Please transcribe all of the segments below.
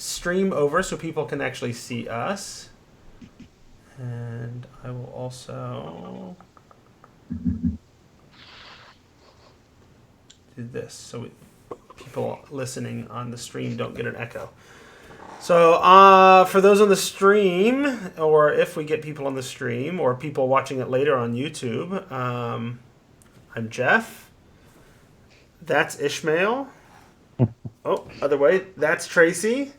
stream over so people can actually see us. And I will also do this so people listening on the stream don't get an echo. So for those on the stream, or if we get people on the stream, or people watching it later on YouTube, I'm Jeff. That's Ishmael. Oh, other way. That's Tracy.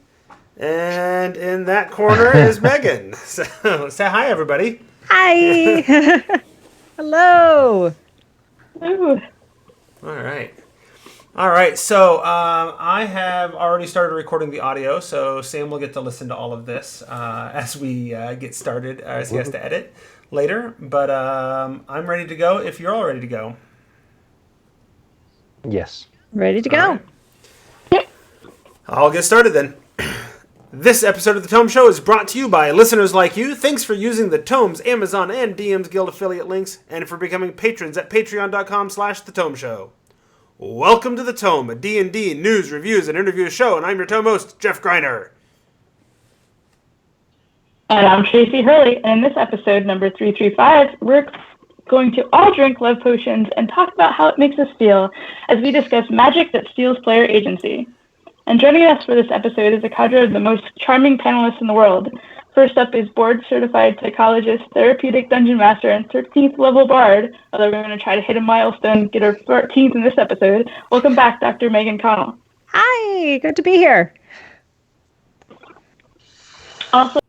And in that corner is Megan. So say hi, everybody. Hi. Hello. Ooh. All right. So I have already started recording the audio, so Sam will get to listen to all of this as we get started, as he has to edit later. But I'm ready to go if you're all ready to go. Yes. Ready to go. Right. I'll get started then. This episode of The Tome Show is brought to you by listeners like you. Thanks for using the Tomes, Amazon, and DM's Guild affiliate links, and for becoming patrons at patreon.com/The Tome Show. Welcome to The Tome, a D&D news, reviews, and interviews show, and I'm your Tome host, Jeff Greiner. And I'm Tracy Hurley, and in this episode, number 335, we're going to all drink love potions and talk about how it makes us feel as we discuss magic that steals player agency. And joining us for this episode is a cadre of the most charming panelists in the world. First up is board-certified psychologist, therapeutic dungeon master, and 13th level bard, although we're going to try to hit a milestone, get her 14th in this episode. Welcome back, Dr. Megan Connell. Hi, good to be here. Also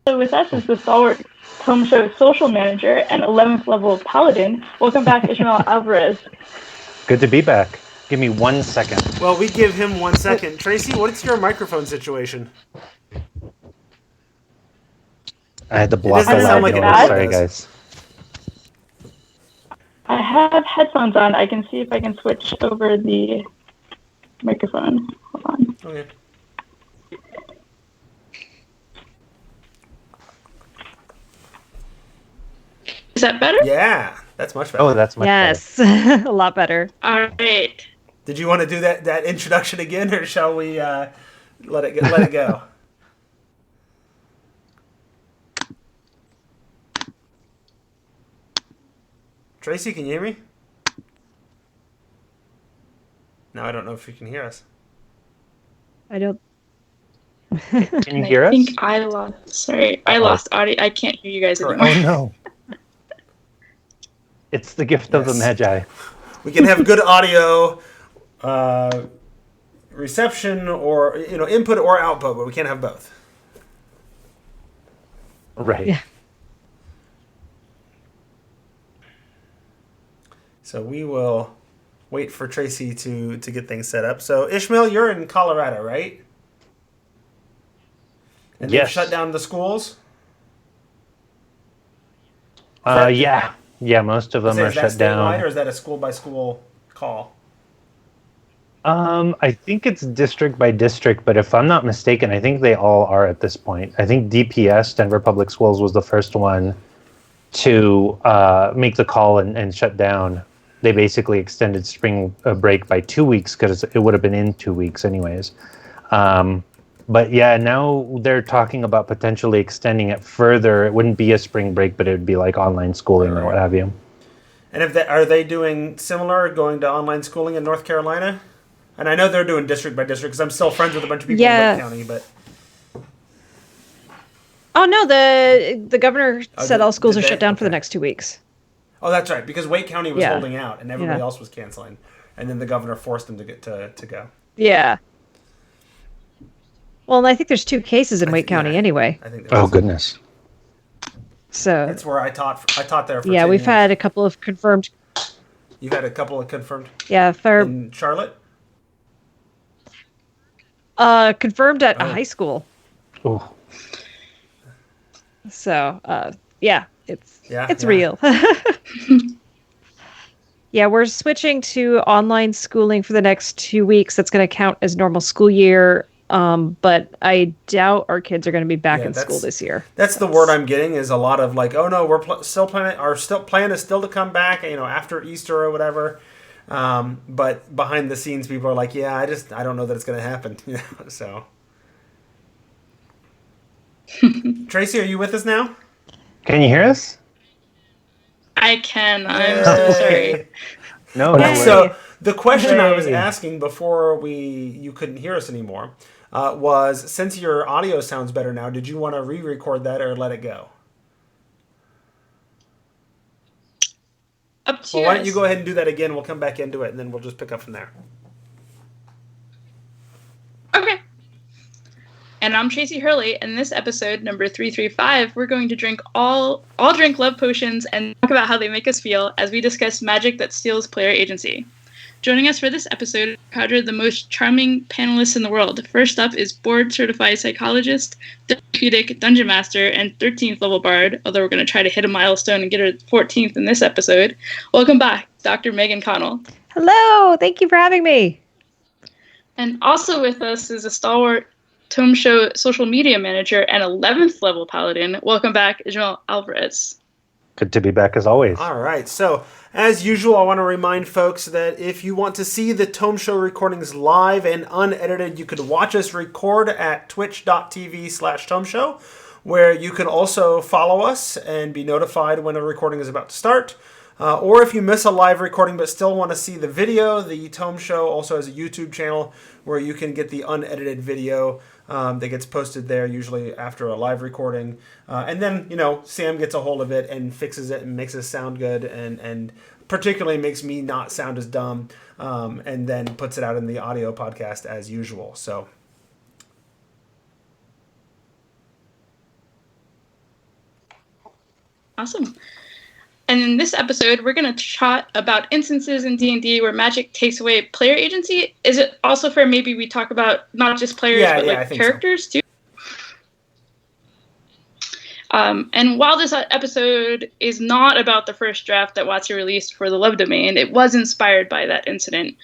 with us is the stalwart Tome Show social manager and 11th level paladin. Welcome back, Ishmael Alvarez. Good to be back. Give me 1 second. Well, we give him 1 second. Tracy, what's your microphone situation? I had to block the doesn't sound loud like noise. it Sorry, does. guys. I have headphones on. I can see if I can switch over the microphone. Hold on. Okay. Is that better? Yeah, that's much better. Oh, that's much Yes, a lot better. All right. Did you want to do that introduction again, or shall we let it go? Tracy, can you hear me? No, I don't know if you can hear us. I don't. better. Can you hear I us? think I lost. Sorry, I lost audio. I can't hear you guys Correct. anymore. Oh, no. It's the gift of the Yes. Magi. We can have good audio reception, or input or output, but we can't have both. Right. Yeah. So we will wait for Tracy to get things set up. So Ishmael, you're in Colorado, right? And they've Yes. shut down the schools? Yeah. Yeah, most of them are Is that shut down. statewide, or is that a school-by-school call? I think it's district by district, but if I'm not mistaken, I think they all are at this point. I think DPS, Denver Public Schools, was the first one to make the call and shut down. They basically extended spring break by 2 weeks because it would have been in 2 weeks anyways. But yeah, now they're talking about potentially extending it further. It wouldn't be a spring break, but it would be like online schooling or what have you. And are they doing similar, going to online schooling in North Carolina? And I know they're doing district by district because I'm still friends with a bunch of people in Wake County, but... Oh no, the governor said all schools are did shut they? down for the Okay. next 2 weeks. Oh, that's right, because Wake County was Yeah. holding out and everybody Yeah. else was canceling. And then the governor forced them to get to go. Yeah. Well, and I think there's 2 cases in Wake County anyway. I think Oh, goodness. So That's where I taught there for yeah, 10 we've years. had a couple of confirmed. You've had a couple of confirmed Yeah, in Charlotte? confirmed at a Oh. high school. Oh, So yeah, it's Yeah, real. Yeah, we're switching to online schooling for the next 2 weeks. That's going to count as normal school year. But I doubt our kids are going to be back in school this year. That's the word I'm getting, is a lot of like, oh no, we're still planning. Our plan is still to come back, after Easter or whatever. But behind the scenes, people are like, yeah, I don't know that it's going to happen. So Tracy, are you with us now? Can you hear us? I can. I'm so sorry. No, no Yay. worries. So the question I was Yay. asking before you couldn't hear us anymore was, since your audio sounds better now, did you want to re-record that or let it go? Up to Well, you why don't you guys. go ahead and do that again? We'll come back into it, and then we'll just pick up from there. Okay. And I'm Tracy Hurley, and in this episode, number 335, we're going to all drink love potions and talk about how they make us feel as we discuss magic that steals player agency. Joining us for this episode are the most charming panelists in the world. First up is board-certified psychologist, therapeutic dungeon master, and 13th level bard, although we're going to try to hit a milestone and get her 14th in this episode. Welcome back, Dr. Megan Connell. Hello, thank you for having me. And also with us is a stalwart Tome Show social media manager and 11th level paladin. Welcome back, Ismael Alvarez. Good to be back as always. All right. So, as usual, I want to remind folks that if you want to see the Tome Show recordings live and unedited, you could watch us record at twitch.tv/Tome Show, where you can also follow us and be notified when a recording is about to start. Or if you miss a live recording but still want to see the video, the Tome Show also has a YouTube channel where you can get the unedited video that gets posted there, usually after a live recording. And then, Sam gets a hold of it and fixes it and makes us sound good and particularly makes me not sound as dumb, and then puts it out in the audio podcast as usual. So. Awesome. And in this episode, we're going to chat about instances in D&D where magic takes away player agency. Is it also fair maybe we talk about not just players, but characters too? And while this episode is not about the first draft that WotC released for the Love Domain, it was inspired by that incident.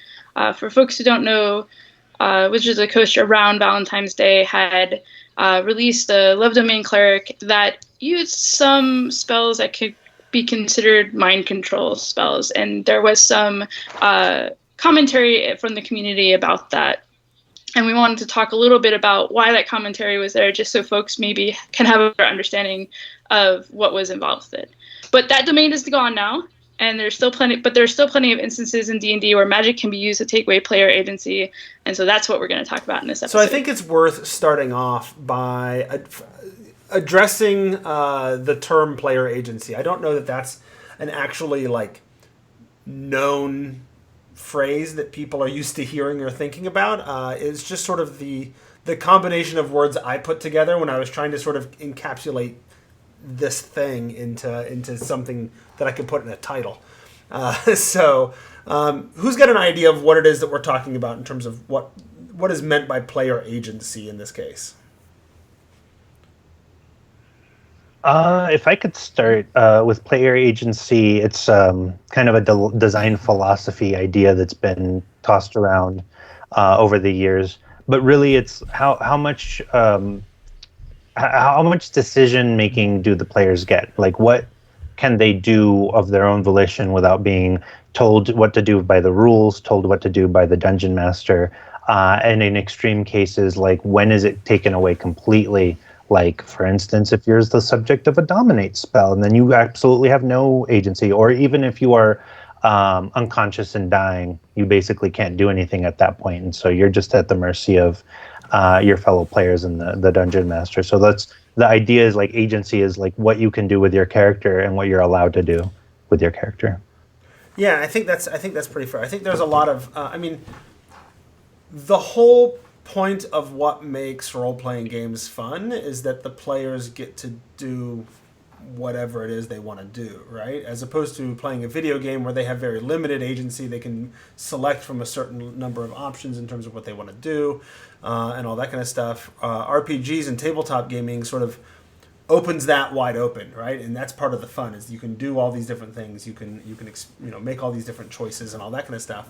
For folks who don't know, Wizards of the Coast around Valentine's Day had released a Love Domain cleric that used some spells that could be considered mind control spells, and there was some commentary from the community about that, and we wanted to talk a little bit about why that commentary was there, just so folks maybe can have a better understanding of what was involved with it. But that domain is gone now, and there's still plenty of instances in D&D where magic can be used to take away player agency, and so that's what we're going to talk about in this episode. So I think it's worth starting off by addressing the term player agency. I don't know that that's an actually known phrase that people are used to hearing or thinking about. It's just sort of the combination of words I put together when I was trying to sort of encapsulate this thing into something that I could put in a title. So who's got an idea of what it is that we're talking about in terms of what is meant by player agency in this case? If I could start with player agency, it's kind of a design philosophy idea that's been tossed around over the years. But really, it's how much decision making do the players get? Like, what can they do of their own volition without being told what to do by the rules, told what to do by the dungeon master? And in extreme cases, like, when is it taken away completely? Like, for instance, if you're the subject of a dominate spell, and then you absolutely have no agency, or even if you are unconscious and dying, you basically can't do anything at that point, and so you're just at the mercy of your fellow players and the dungeon master. So that's the idea, is like agency is like what you can do with your character and what you're allowed to do with your character. Yeah, I think that's pretty fair. I think there's a lot of the whole point of what makes role-playing games fun is that the players get to do whatever it is they want to do, right? As opposed to playing a video game where they have very limited agency. They can select from a certain number of options in terms of what they want to do, and all that kind of stuff. RPGs and tabletop gaming sort of opens that wide open, right? And that's part of the fun, is you can do all these different things. You can make all these different choices and all that kind of stuff.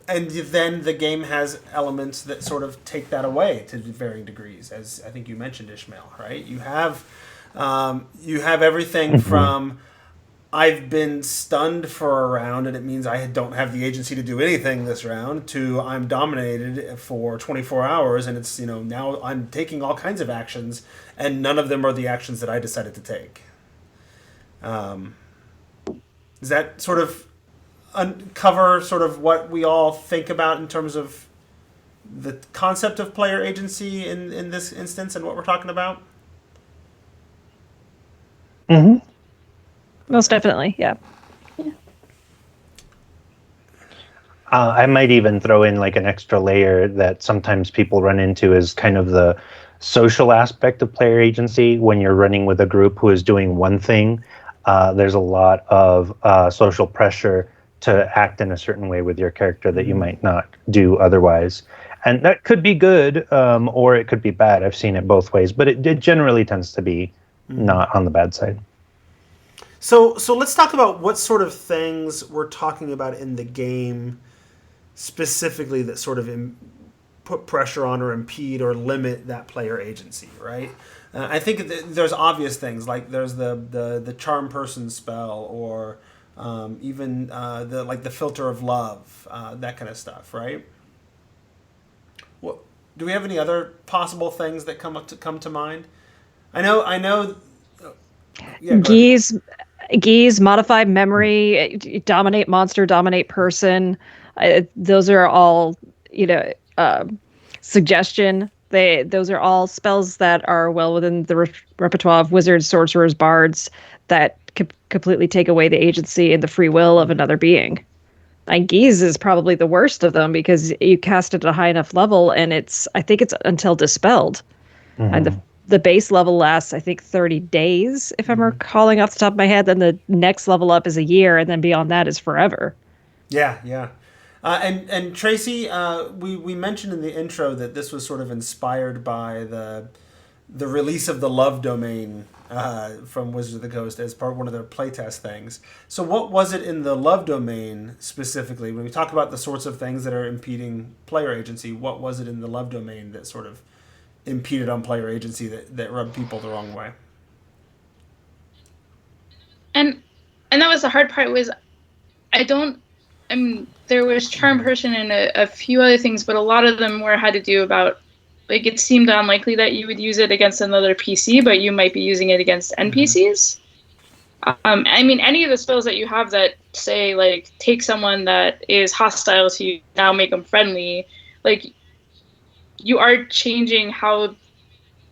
And then the game has elements that sort of take that away to varying degrees, as I think you mentioned, Ishmael, right? You have everything from I've been stunned for a round, and it means I don't have the agency to do anything this round, to I'm dominated for 24 hours, and it's, now I'm taking all kinds of actions, and none of them are the actions that I decided to take. Does that sort of uncover sort of what we all think about in terms of the concept of player agency in this instance and what we're talking about? Mm-hmm. Most definitely, yeah. I might even throw in like an extra layer that sometimes people run into is kind of the social aspect of player agency. When you're running with a group who is doing one thing, there's a lot of social pressure to act in a certain way with your character that you might not do otherwise. And that could be good, or it could be bad. I've seen it both ways, but it generally tends to be not on the bad side. So let's talk about what sort of things we're talking about in the game specifically that sort of put pressure on or impede or limit that player agency, right? I think there's obvious things, like there's the charm person spell, or even the filter of love, that kind of stuff, right? What do we have any other possible things that come to mind? I know. Yeah, Geese, modify memory, dominate monster, dominate person. Those are all, suggestion. Those are all spells that are well within the repertoire of wizards, sorcerers, bards that completely take away the agency and the free will of another being. And Geese is probably the worst of them because you cast it at a high enough level, and I think it's until dispelled. Mm-hmm. And the base level lasts, I think, 30 days, if I'm recalling off the top of my head. Then the next level up is a year, and then beyond that is forever. Yeah. And Tracy, we mentioned in the intro that this was sort of inspired by the release of the Love Domain from Wizards of the Coast as one of their playtest things. So what was it in the Love Domain specifically? When we talk about the sorts of things that are impeding player agency, what was it in the Love Domain that sort of impeded on player agency that rubbed people the wrong way? And that was the hard part, was there was charm person and a few other things, but a lot of them had to do about, like, it seemed unlikely that you would use it against another PC, but you might be using it against NPCs. Any of the spells that you have that say, like, take someone that is hostile to you, now make them friendly, like, you are changing how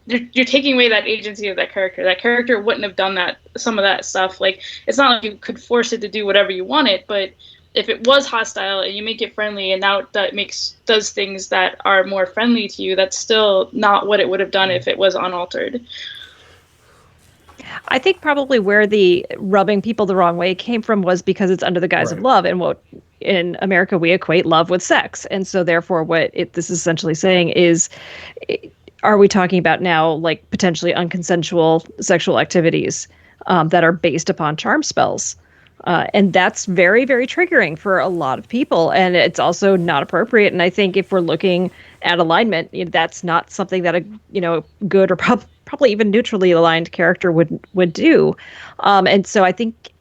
you're taking away that agency of that character. That character wouldn't have done some of that stuff. Like, it's not like you could force it to do whatever you wanted, but if it was hostile and you make it friendly, and now that does things that are more friendly to you, that's still not what it would have done if it was unaltered. I think probably where the rubbing people the wrong way came from was because it's under the guise of love, and what in America we equate love with sex, and so therefore this is essentially saying is, are we talking about now like potentially unconsensual sexual activities that are based upon charm spells? And that's very, very triggering for a lot of people, and it's also not appropriate. And I think if we're looking at alignment, that's not something that a good or probably even neutrally aligned character would do. And so I think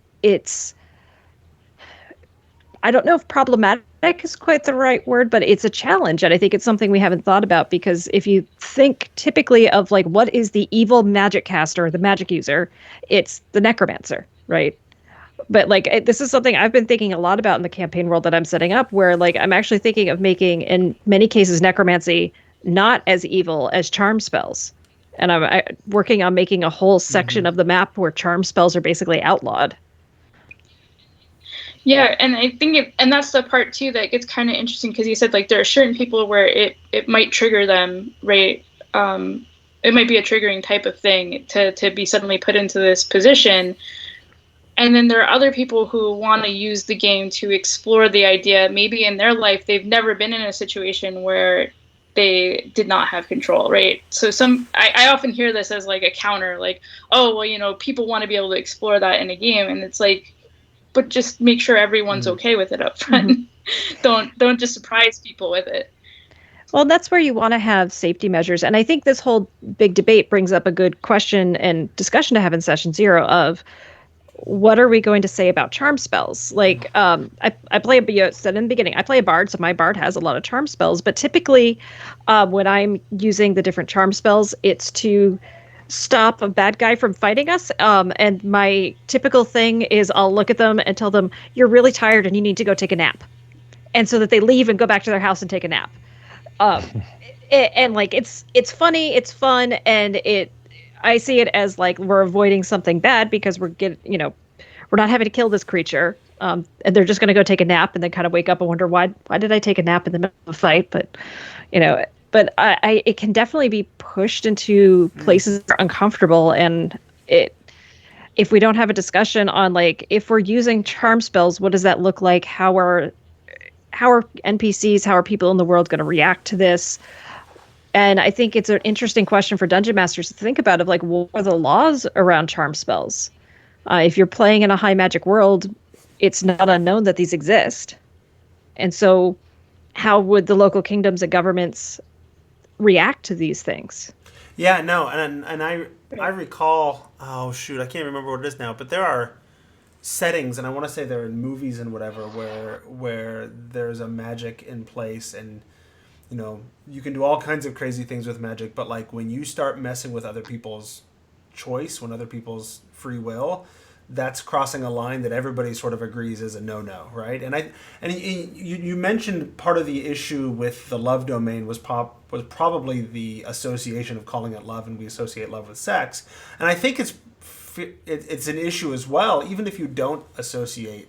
I don't know if problematic is quite the right word, but it's a challenge. And I think it's something we haven't thought about, because if you think typically of like, what is the evil magic caster, the magic user, it's the necromancer, right? But like, this is something I've been thinking a lot about in the campaign world that I'm setting up, where like I'm actually thinking of making, in many cases, necromancy not as evil as charm spells. And I'm working on making a whole section of the map where charm spells are basically outlawed. Yeah, and I think and that's the part too that gets kind of interesting, because you said like there are certain people where it might trigger them, right? It might be a triggering type of thing to be suddenly put into this position. And then there are other people who want to use the game to explore the idea. Maybe in their life, they've never been in a situation where they did not have control, right? So I often hear this as like a counter, like, oh, well, people want to be able to explore that in a game. And it's like, but just make sure everyone's okay with it up front. Don't just surprise people with it. Well, that's where you want to have safety measures. And I think this whole big debate brings up a good question and discussion to have in session 0 of, what are we going to say about charm spells? Like, I play said in the beginning, I play a bard, so my bard has a lot of charm spells. But typically, when I'm using the different charm spells, it's to stop a bad guy from fighting us. And my typical thing is I'll look at them and tell them, "You're really tired and you need to go take a nap," and so that they leave and go back to their house and take a nap. Um, and like it's funny, it's fun, and I see it as like we're avoiding something bad because we're not having to kill this creature, and they're just going to go take a nap and then kind of wake up and wonder why did I take a nap in the middle of a fight? But it can definitely be pushed into places that are uncomfortable, and if we don't have a discussion on like if we're using charm spells, what does that look like? How are NPCs, how are people in the world going to react to this? And I think it's an interesting question for dungeon masters to think about of like, what are the laws around charm spells? If you're playing in a high magic world, it's not unknown that these exist. And so how would the local kingdoms and governments react to these things? Yeah, no, and I recall, oh shoot, I can't remember what it is now, but there are settings, and I want to say they're in movies and whatever, where there's a magic in place, and you can do all kinds of crazy things with magic, but like when you start messing with other people's choice, when other people's free will, that's crossing a line that everybody sort of agrees is a no-no, right? And you mentioned part of the issue with the love domain was probably the association of calling it love, and we associate love with sex, and I think it's an issue as well, even if you don't associate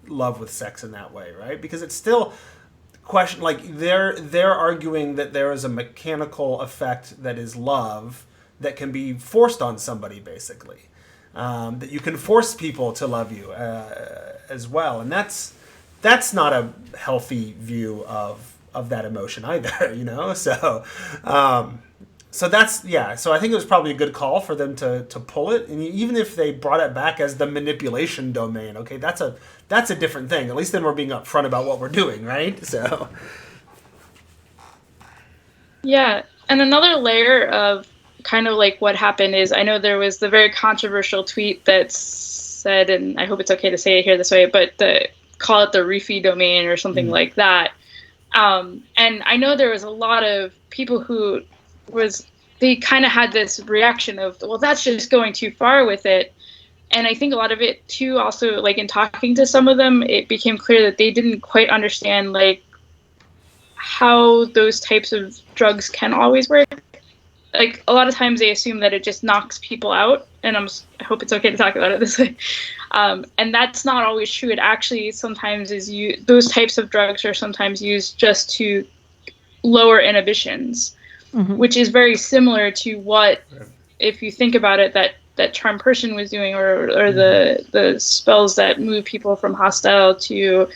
love with sex in that way, right? Because it's still question, like they're arguing that there is a mechanical effect that is love that can be forced on somebody, basically, that you can force people to love you as well, and that's not a healthy view of that emotion either. So that's, yeah. So I think it was probably a good call for them to pull it, and even if they brought it back as the manipulation domain, okay, that's a different thing. At least then we're being upfront about what we're doing, right? So yeah, and another layer of kind of like what happened is I know there was the very controversial tweet that said, and I hope it's okay to say it here this way, but call it the Reefy domain or something like that. And I know there was a lot of people who they kind of had this reaction of, well, that's just going too far with it. And I think a lot of it too, also like in talking to some of them, it became clear that they didn't quite understand like how those types of drugs can always work. Like a lot of times they assume that it just knocks people out, and I hope it's okay to talk about it this way. And that's not always true. It actually sometimes those types of drugs are sometimes used just to lower inhibitions. Mm-hmm. Which is very similar to what, if you think about it, that charm person was doing, or the spells that move people from hostile to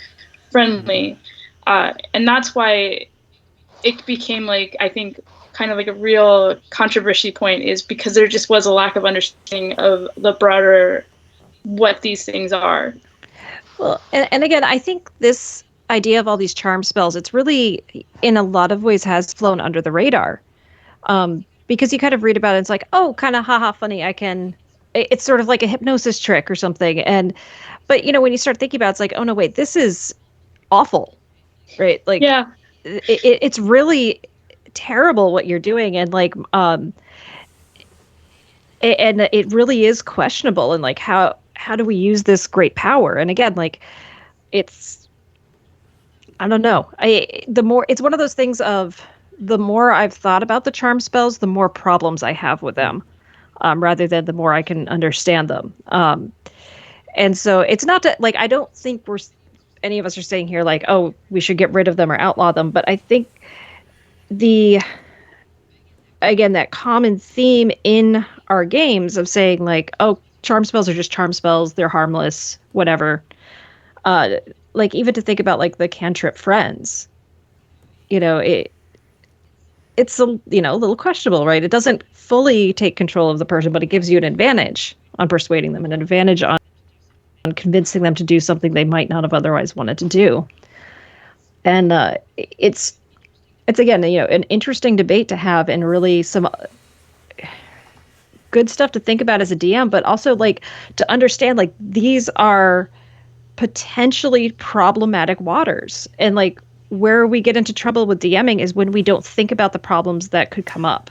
friendly. And that's why it became like, I think, kind of like a real controversy point, is because there just was a lack of understanding of the broader what these things are. Well, and again, I think this idea of all these charm spells, it's really, in a lot of ways, has flown under the radar. Because you kind of read about it, it's like, oh, kind of haha funny. It's sort of like a hypnosis trick or something. But when you start thinking about it, it's like, oh no, wait, this is awful, right? Like, yeah, it's really terrible what you're doing. And like, and it really is questionable. And like, how do we use this great power? And again, like, I don't know. It's one of those things of, the more I've thought about the charm spells, the more problems I have with them, rather than the more I can understand them. And so it's not like, I don't think any of us are saying here like, oh, we should get rid of them or outlaw them. But I think that common theme in our games of saying like, oh, charm spells are just charm spells, they're harmless, whatever. Like even to think about like the cantrip friends, it's a little questionable, right? It doesn't fully take control of the person, but it gives you an advantage on persuading them and an advantage on convincing them to do something they might not have otherwise wanted to do. And it's again, an interesting debate to have, and really good stuff to think about as a DM, but also like to understand like these are potentially problematic waters. And like where we get into trouble with DMing is when we don't think about the problems that could come up.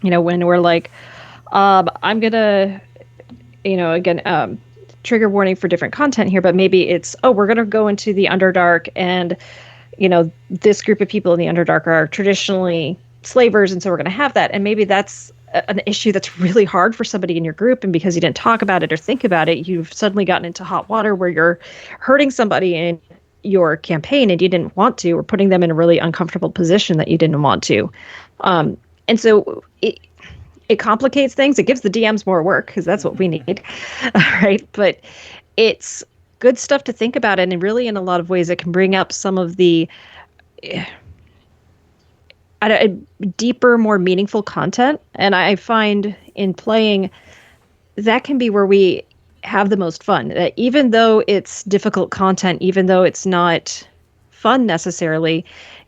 When we're like, I'm gonna, again, trigger warning for different content here, but maybe it's, we're gonna go into the Underdark, and this group of people in the Underdark are traditionally slavers, and so we're gonna have that, and maybe that's an issue that's really hard for somebody in your group, and because you didn't talk about it or think about it, you've suddenly gotten into hot water where you're hurting somebody in your campaign and you didn't want to, or putting them in a really uncomfortable position that you didn't want to. And so it complicates things. It gives the DMs more work because that's what we need, right? But it's good stuff to think about, and really, in a lot of ways, it can bring up some of the deeper, more meaningful content. And I find in playing, that can be where we have the most fun. Even though it's difficult content, even though it's not fun necessarily,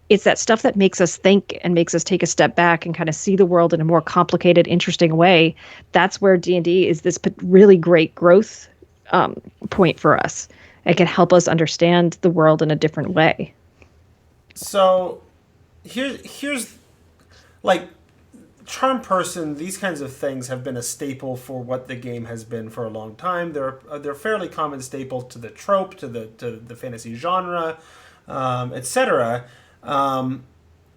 it's that stuff that makes us think and makes us take a step back and kind of see the world in a more complicated, interesting way. That's where D&D is this really great growth point for us. It can help us understand the world in a different way. So here's like charm person. These kinds of things have been a staple for what the game has been for a long time. They're fairly common staple to the trope, to the fantasy genre, etc. And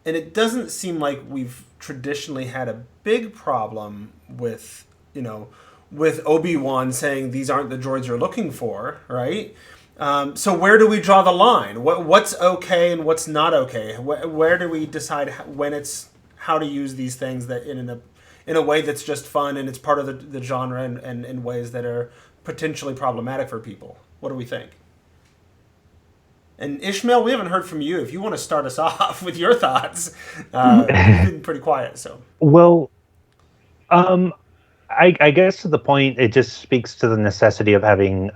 it doesn't seem like we've traditionally had a big problem with Obi-Wan saying these aren't the droids you're looking for, right? So where do we draw the line? What's okay and what's not okay? Where do we decide how to use these things that in a way that's just fun and it's part of the genre and in ways that are potentially problematic for people? What do we think? And Ishmael, we haven't heard from you. If you want to start us off with your thoughts, you've been pretty quiet. So well, I guess to the point, it just speaks to the necessity of having,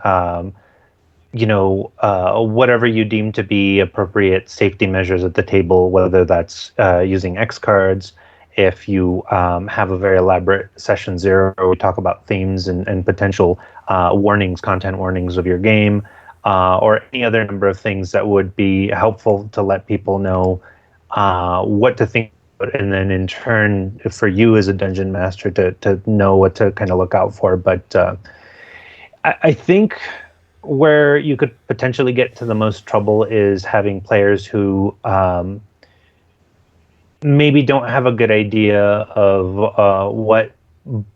whatever you deem to be appropriate safety measures at the table, whether that's using X cards. If you have a very elaborate session 0, we talk about themes and potential warnings, content warnings of your game. Or any other number of things that would be helpful to let people know what to think about, and then in turn for you as a dungeon master to know what to kind of look out for. But I think where you could potentially get to the most trouble is having players who maybe don't have a good idea of what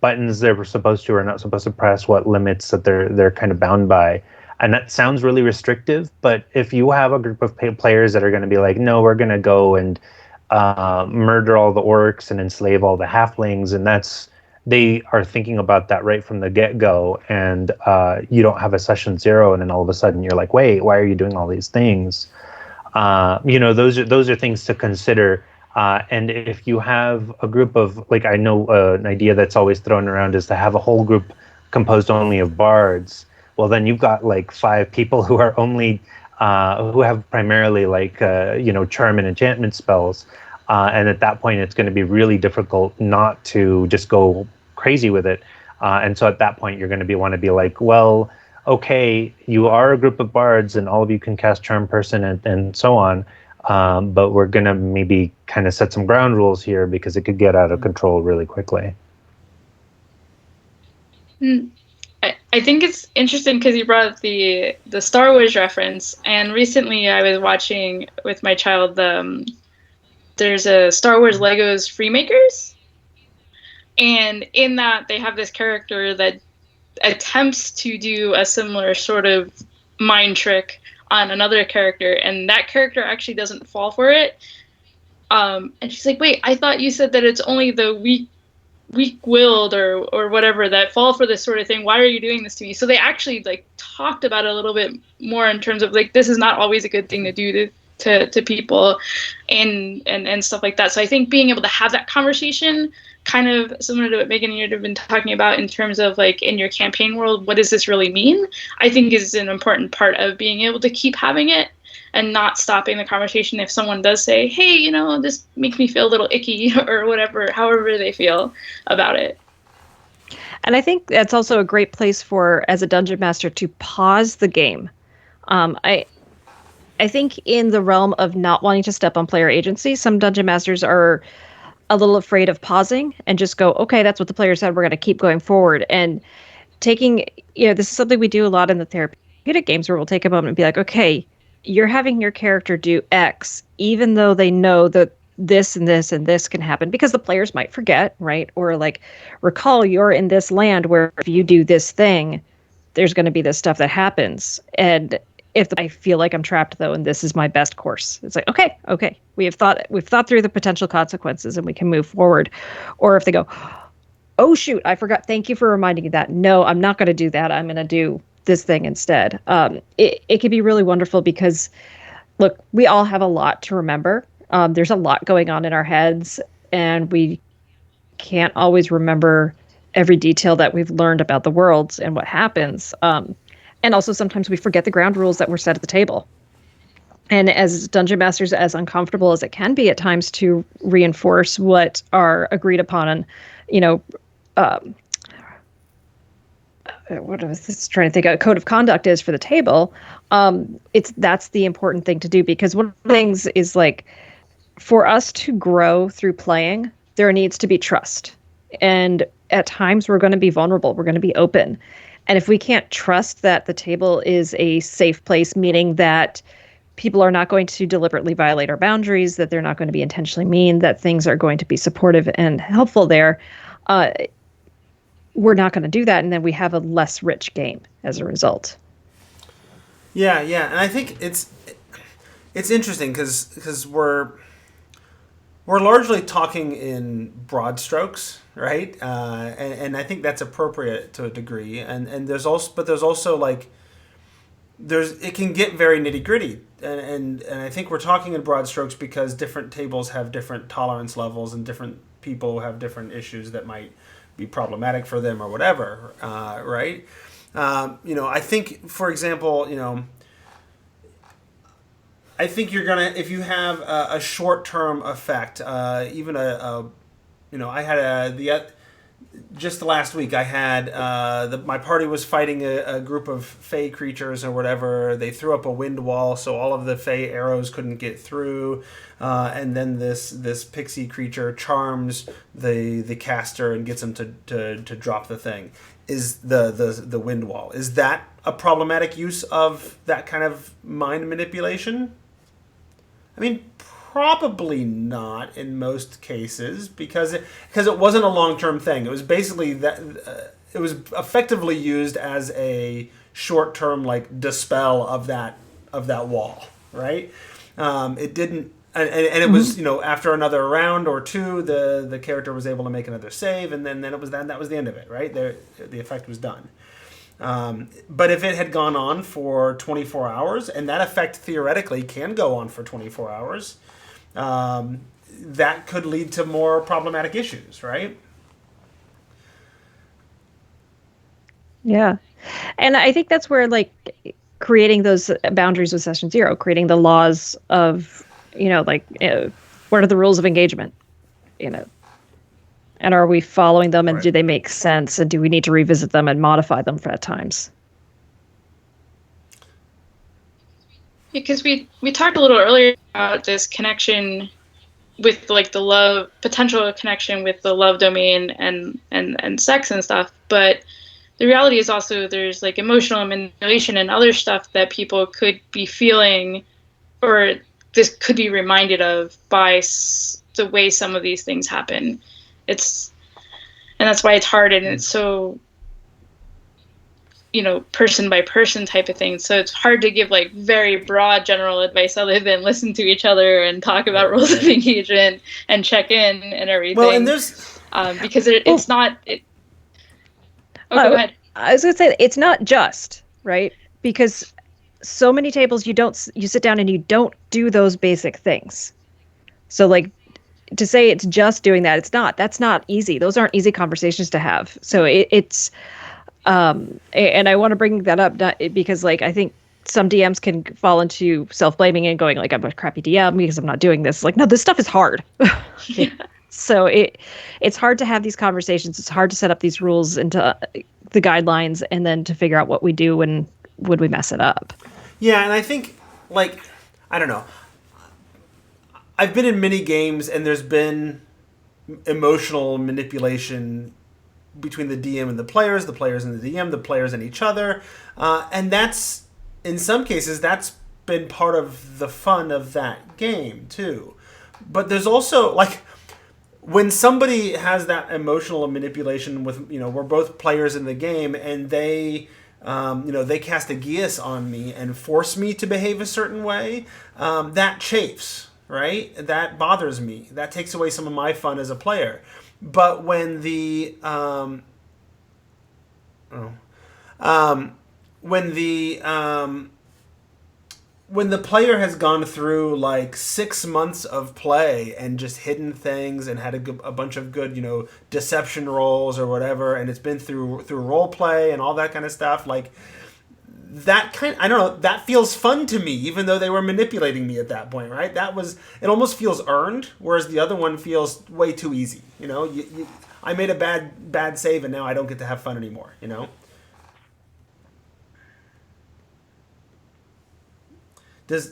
buttons they're supposed to or not supposed to press, what limits that they're kind of bound by. And that sounds really restrictive, but if you have a group of players that are going to be like, no, we're going to go and murder all the orcs and enslave all the halflings, and they are thinking about that right from the get-go, and you don't have a session 0, and then all of a sudden you're like, wait, why are you doing all these things? Those are things to consider. And if you have a group of, like, I know an idea that's always thrown around is to have a whole group composed only of bards. Well, then you've got like 5 people who are only who have primarily like charm and enchantment spells, and at that point it's going to be really difficult not to just go crazy with it. And so at that point you're going to want to be like, well, okay, you are a group of bards and all of you can cast charm person and so on, but we're going to maybe kind of set some ground rules here because it could get out of control really quickly. I think it's interesting because you brought up the Star Wars reference, and recently I was watching with my child there's a Star Wars Legos Freemakers, and in that they have this character that attempts to do a similar sort of mind trick on another character, and that character actually doesn't fall for it. And she's like, wait, I thought you said that it's only the weak-willed or whatever that fall for this sort of thing. Why are you doing this to me? So they actually like talked about it a little bit more in terms of like, this is not always a good thing to do to people and stuff like that. So I think being able to have that conversation, kind of similar to what Megan and you have been talking about in terms of like in your campaign world, what does this really mean? I think is an important part of being able to keep having it and not stopping the conversation if someone does say, hey, this makes me feel a little icky or whatever, however they feel about it. And I think that's also a great place for, as a dungeon master, to pause the game. I think in the realm of not wanting to step on player agency, some dungeon masters are a little afraid of pausing and just go, okay, that's what the player said. We're going to keep going forward. And taking, this is something we do a lot in the therapeutic games where we'll take a moment and be like, okay, you're having your character do X, even though they know that this and this and this can happen, because the players might forget, right? Or like, recall you're in this land where if you do this thing, there's going to be this stuff that happens. And if I feel like I'm trapped though, and this is my best course, it's like, okay, we've thought through the potential consequences and we can move forward. Or if they go, oh shoot, I forgot. Thank you for reminding me that. No, I'm not going to do that. I'm going to do this thing instead. It can be really wonderful because, look, we all have a lot to remember. There's a lot going on in our heads, and we can't always remember every detail that we've learned about the world and what happens. And also sometimes we forget the ground rules that were set at the table. And as dungeon masters, as uncomfortable as it can be at times to reinforce what are agreed upon, what I was trying to think, a code of conduct is for the table. That's the important thing to do, because one of the things is, like, for us to grow through playing, there needs to be trust. And at times we're going to be vulnerable. We're going to be open. And if we can't trust that the table is a safe place, meaning that people are not going to deliberately violate our boundaries, that they're not going to be intentionally mean, that things are going to be supportive and helpful there, we're not going to do that. And then we have a less rich game as a result. Yeah. And I think it's interesting because we're largely talking in broad strokes, right? And I think that's appropriate to a degree. And there's also like, it can get very nitty gritty. And I think we're talking in broad strokes because different tables have different tolerance levels and different people have different issues that might be problematic for them or whatever, right? I think, for example, I think you're gonna, if you have a short-term effect, even I had just last week I had my party was fighting a group of Fey creatures or whatever. They threw up a wind wall, so all of the Fey arrows couldn't get through, and then this pixie creature charms the caster and gets him to drop the thing. Is the wind wall? Is that a problematic use of that kind of mind manipulation? I mean, probably not in most cases because it wasn't a long-term thing. It was basically that it was effectively used as a short-term like dispel of that wall, right? It didn't, and it was after another round or two, the character was able to make another save, and then it was that was the end of it, right? The effect was done. But if it had gone on for 24 hours, and that effect theoretically can go on for 24 hours, that could lead to more problematic issues, right? Yeah. And I think that's where, like, creating those boundaries with session zero, creating the laws of, what are the rules of engagement, and are we following them, and Right. do they make sense, and do we need to revisit them and modify them at times? Because we talked a little earlier about this connection with like the love potential connection with the love domain and sex and stuff, but the reality is also there's like emotional manipulation and other stuff that people could be feeling, or this could be reminded of by the way some of these things happen. And that's why it's hard, and it's so person by person type of thing. So it's hard to give like very broad general advice other than listen to each other and talk about rules of engagement and check in and everything. Well, and there's because it's not. Go ahead. I was going to say, it's not just, right? Because so many tables you sit down and you don't do those basic things. So like, to say it's just doing that, that's not easy. Those aren't easy conversations to have. So it's and I want to bring that up because like I think some DMs can fall into self-blaming and going like, I'm a crappy DM because I'm not doing this. Like, no, this stuff is hard. So it's hard to have these conversations. It's hard to set up these rules into the guidelines, and then to figure out what we do when would we mess it up. Yeah, and I think, like, I don't know. I've been in many games, and there's been emotional manipulation between the DM and the players and the DM, the players and each other, and that's, in some cases, that's been part of the fun of that game too. But there's also, like, when somebody has that emotional manipulation with, we're both players in the game, and they they cast a geas on me and force me to behave a certain way, that chafes, right? That bothers me. That takes away some of my fun as a player. But when the when the player has gone through like 6 months of play and just hidden things and had a bunch of good, deception rolls or whatever, and it's been through role play and all that kind of stuff, like that I don't know, that feels fun to me, even though they were manipulating me at that point, right? It almost feels earned, whereas the other one feels way too easy. I made a bad save and now I don't get to have fun anymore,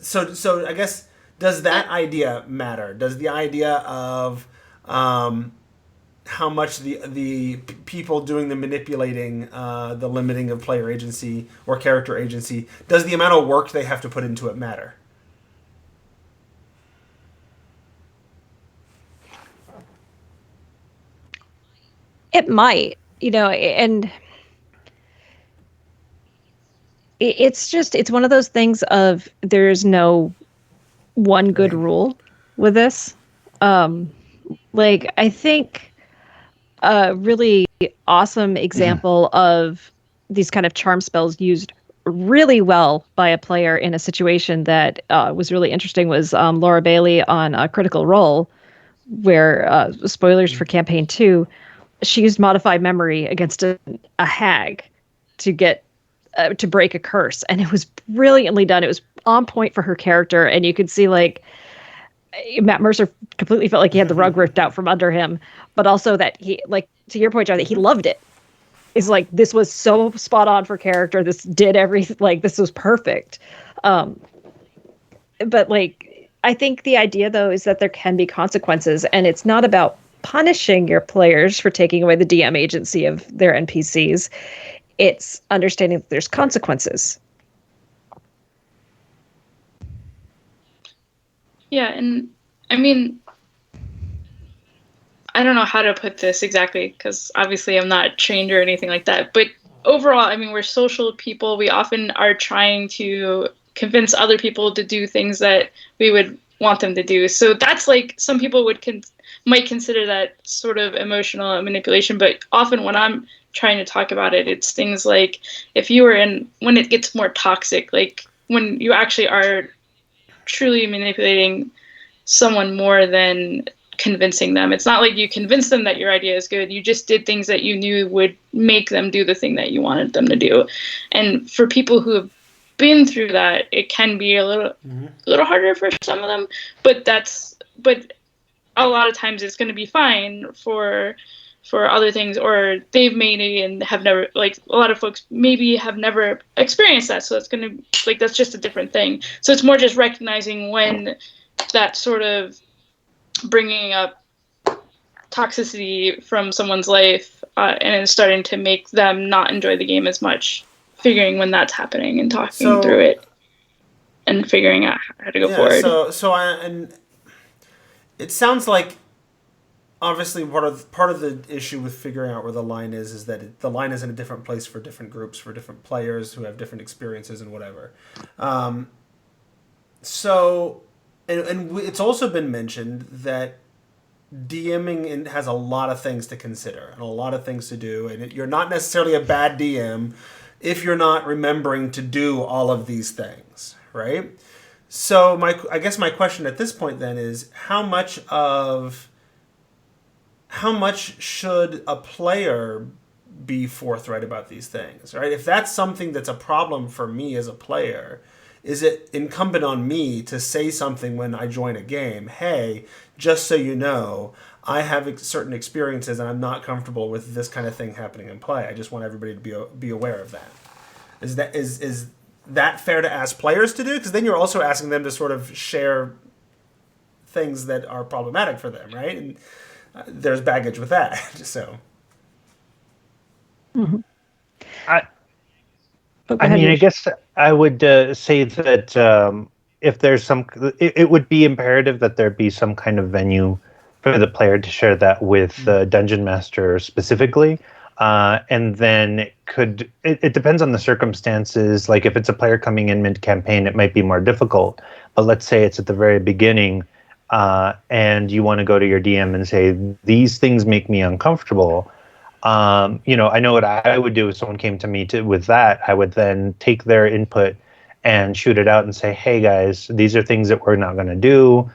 So I guess, does that idea matter? Does the idea of how much the people doing the manipulating, the limiting of player agency or character agency, does the amount of work they have to put into it matter? It might, and it's one of those things of there's no one good rule with this. I think a really awesome example of these kind of charm spells used really well by a player in a situation that was really interesting was Laura Bailey on Critical Role, where spoilers for campaign 2, she used modified memory against a hag to get to break a curse, and it was brilliantly done. It was on point for her character, and you could see like Matt Mercer completely felt like he had the rug ripped out from under him, but also that he, like, to your point, John, that he loved it. It's like, this was so spot on for character. This did everything. Like, this was perfect. But like, I think the idea though is that there can be consequences, and it's not about punishing your players for taking away the DM agency of their NPCs. It's understanding that there's consequences. Yeah, and I mean, I don't know how to put this exactly, because obviously I'm not trained or anything like that. But overall, I mean, we're social people. We often are trying to convince other people to do things that we would want them to do. So that's like, some people might consider that sort of emotional manipulation. But often when I'm trying to talk about it, it's things like, when it gets more toxic, like when you actually are truly manipulating someone more than convincing them. It's not like you convinced them that your idea is good. You just did things that you knew would make them do the thing that you wanted them to do. And for people who have been through that, it can be a little harder for some of them, but a lot of times it's going to be fine for other things, or they've maybe and have never, like, a lot of folks maybe have never experienced that, so it's going to, like, that's just a different thing. So it's more just recognizing when that sort of bringing up toxicity from someone's life and it's starting to make them not enjoy the game as much, figuring when that's happening and talking through it and figuring out how to go forward. And it sounds like, obviously, part of the issue with figuring out where the line is that the line is in a different place for different groups, for different players who have different experiences and whatever. And it's also been mentioned that DMing has a lot of things to consider and a lot of things to do, and you're not necessarily a bad DM if you're not remembering to do all of these things, right? So I guess my question at this point then is, how much should a player be forthright about these things, right? If that's something that's a problem for me as a player, is it incumbent on me to say something when I join a game? Hey, just so you know, I have certain experiences and I'm not comfortable with this kind of thing happening in play. I just want everybody to be aware of that. Is that fair to ask players to do? Because then you're also asking them to sort of share things that are problematic for them, right? And there's baggage with that. So, I mean, I guess I would say that if there's it would be imperative that there be some kind of venue for the player to share that with the dungeon master specifically. And then it depends on the circumstances. Like if it's a player coming in mid-campaign, it might be more difficult. But let's say it's at the very beginning and you want to go to your DM and say, these things make me uncomfortable. I know what I would do if someone came to me with that. I would then take their input and shoot it out and say, hey guys, these are things that we're not going to do.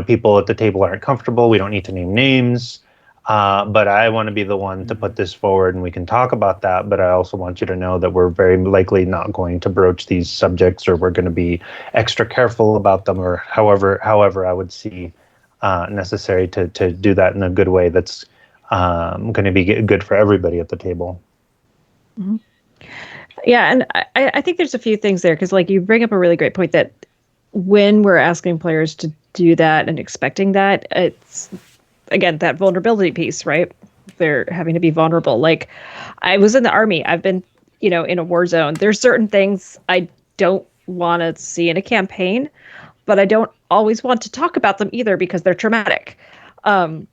People at the table aren't comfortable. We don't need to name names. But I want to be the one to put this forward and we can talk about that. But I also want you to know that we're very likely not going to broach these subjects, or we're going to be extra careful about them, or however I would see necessary to do that in a good way that's going to be good for everybody at the table. Mm-hmm. Yeah, and I think there's a few things there, because like you bring up a really great point that when we're asking players to do that and expecting that, it's again that vulnerability piece, right? They're having to be vulnerable. Like I was in the army. I've been, in a war zone. There's certain things I don't want to see in a campaign, but I don't always want to talk about them either because they're traumatic. So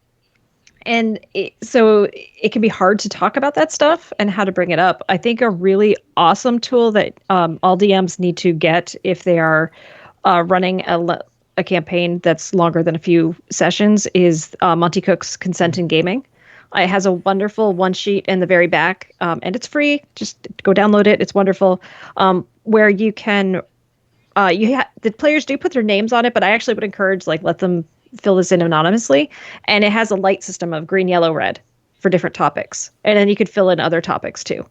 it can be hard to talk about that stuff and how to bring it up. I think a really awesome tool that all DMs need to get if they are running a campaign that's longer than a few sessions is Monty Cook's Consent in Gaming. It has a wonderful one sheet in the very back, and it's free. Just go download it. It's wonderful. Where you can, the players do put their names on it, but I actually would encourage let them fill this in anonymously. And it has a light system of green, yellow, red for different topics. And then you could fill in other topics too,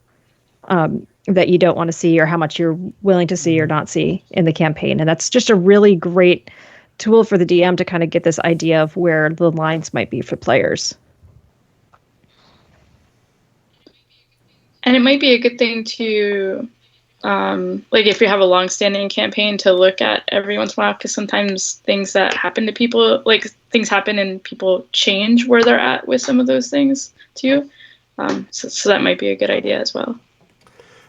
that you don't want to see or how much you're willing to see or not see in the campaign. And that's just a really great tool for the DM to kind of get this idea of where the lines might be for players. And it might be a good thing to, if you have a long-standing campaign, to look at every once in a while, because sometimes things that happen to people, things happen and people change where they're at with some of those things too. So that might be a good idea as well.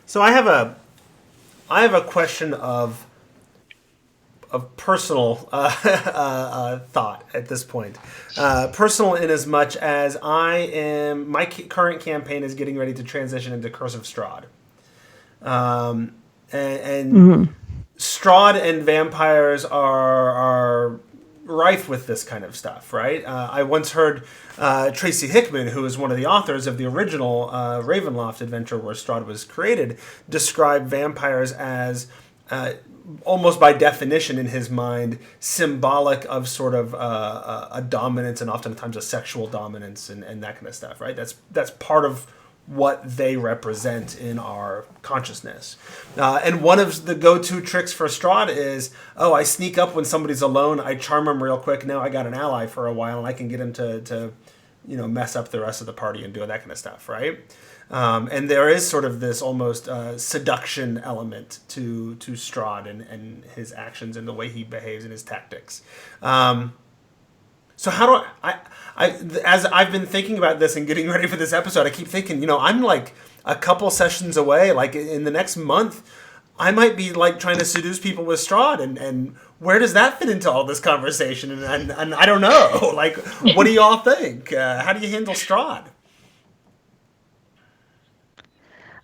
So I have a question of personal thought at this point. Personal in as much as my current campaign is getting ready to transition into Curse of Strahd. And Strahd and vampires are rife with this kind of stuff, right? I once heard Tracy Hickman, who is one of the authors of the original Ravenloft adventure where Strahd was created, describe vampires as almost by definition in his mind symbolic of sort of a dominance, and oftentimes a sexual dominance and that kind of stuff, right? That's part of what they represent in our consciousness. And one of the go-to tricks for Strahd is, I sneak up when somebody's alone, I charm them real quick, now I got an ally for a while, and I can get him to mess up the rest of the party and do that kind of stuff, right? And there is sort of this almost seduction element to Strahd and his actions and the way he behaves and his tactics. So how do as I've been thinking about this and getting ready for this episode, I keep thinking, I'm like a couple sessions away, like in the next month, I might be like trying to seduce people with Strahd, and where does that fit into all this conversation? And I don't know, like, what do y'all think? How do you handle Strahd?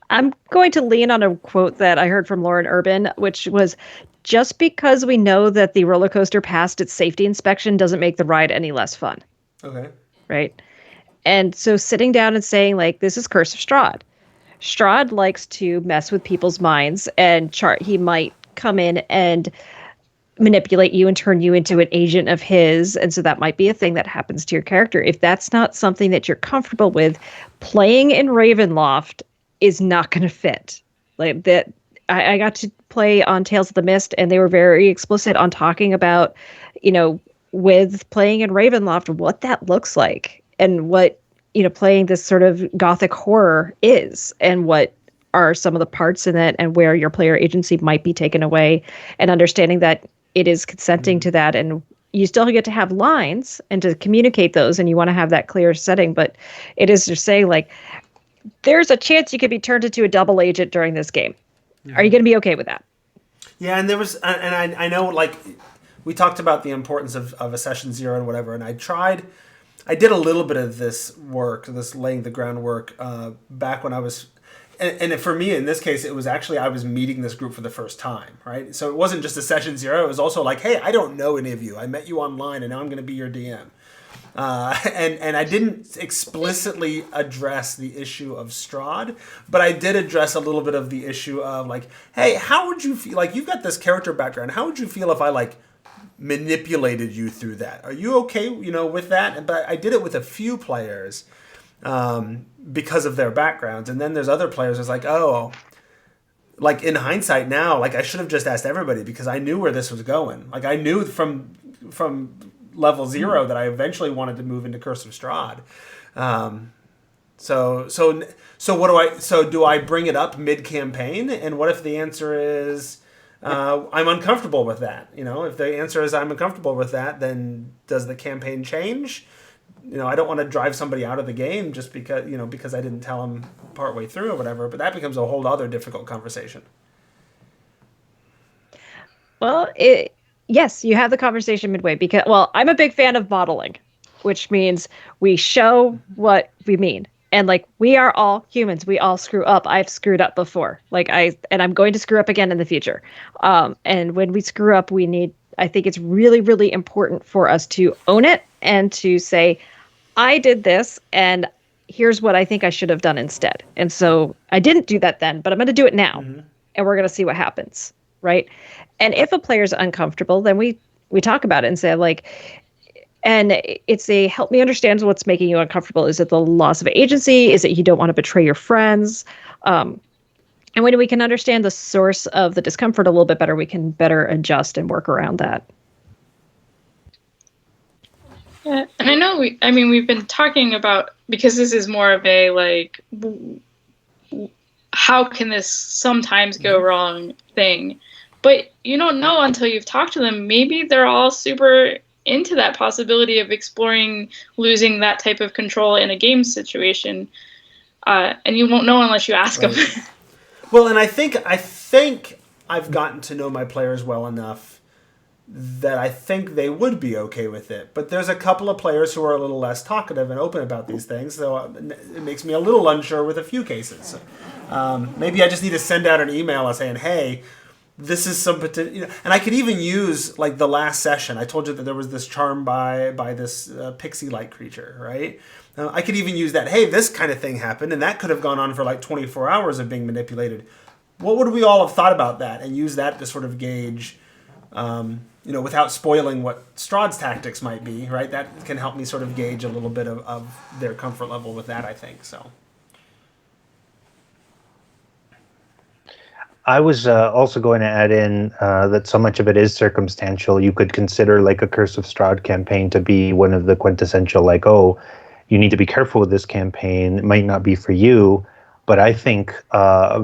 I'm going to lean on a quote that I heard from Lauren Urban, which was, just because we know that the roller coaster passed its safety inspection doesn't make the ride any less fun. Okay. Right. And so sitting down and saying, this is Curse of Strahd. Strahd likes to mess with people's minds and he might come in and manipulate you and turn you into an agent of his. And so that might be a thing that happens to your character. If that's not something that you're comfortable with, playing in Ravenloft is not going to fit. Like that, I got to play on Tales of the Mist, and they were very explicit on talking about, with playing in Ravenloft, what that looks like and what, playing this sort of gothic horror is, and what are some of the parts in it and where your player agency might be taken away, and understanding that it is consenting to that. And you still get to have lines and to communicate those, and you want to have that clear setting, but it is to say, like, there's a chance you could be turned into a double agent during this game. Are you going to be okay with that? Yeah, and there was, and I know, like, we talked about the importance of a session 0 and whatever, and I did a little bit of this work, this laying the groundwork, back when I was, and for me, in this case, it was actually, I was meeting this group for the first time, right? So it wasn't just a session 0, it was also like, hey, I don't know any of you. I met you online, and now I'm going to be your DM. And I didn't explicitly address the issue of Strahd, but I did address a little bit of the issue of, like, hey, how would you feel, like, you've got this character background, how would you feel if I, like, manipulated you through that? Are you okay, with that? But I did it with a few players because of their backgrounds, and then there's other players who's like, oh, like, in hindsight now, like, I should have just asked everybody because I knew where this was going. Like, I knew from level 0 that I eventually wanted to move into Curse of Strahd. So what do I? So do I bring it up mid-campaign? And what if the answer is I'm uncomfortable with that? If the answer is I'm uncomfortable with that, then does the campaign change? I don't want to drive somebody out of the game just because I didn't tell them partway through or whatever. But that becomes a whole other difficult conversation. Well, yes, you have the conversation midway because, well, I'm a big fan of modeling, which means we show what we mean. And, like, we are all humans. We all screw up. I've screwed up before. And I'm going to screw up again in the future. And when we screw up, I think it's really, really important for us to own it and to say, I did this, and here's what I think I should have done instead. And so I didn't do that then, but I'm going to do it now. Mm-hmm. And we're going to see what happens. Right. And if a player's uncomfortable, then we talk about it and say, like, and it's help me understand what's making you uncomfortable. Is it the loss of agency? Is it you don't want to betray your friends? And when we can understand the source of the discomfort a little bit better, we can better adjust and work around that. Yeah, and I know we've been talking about, because this is more of a, like, how can this sometimes go wrong thing. But you don't know until you've talked to them. Maybe they're all super into that possibility of exploring losing that type of control in a game situation. And you won't know unless you ask them. Well, and I think I've gotten to know my players well enough that I think they would be okay with it. But there's a couple of players who are a little less talkative and open about these things, so it makes me a little unsure with a few cases. Maybe I just need to send out an email saying, hey, this is some potential, and I could even use, like, the last session. I told you that there was this charm by this pixie-like creature, right? I could even use that. Hey, this kind of thing happened, and that could have gone on for like 24 hours of being manipulated. What would we all have thought about that? And use that to sort of gauge, without spoiling what Strahd's tactics might be, right? That can help me sort of gauge a little bit of their comfort level with that, I think. So. I was also going to add in that so much of it is circumstantial. You could consider, like, a Curse of Strahd campaign to be one of the quintessential, like, oh, you need to be careful with this campaign. It might not be for you. But I think I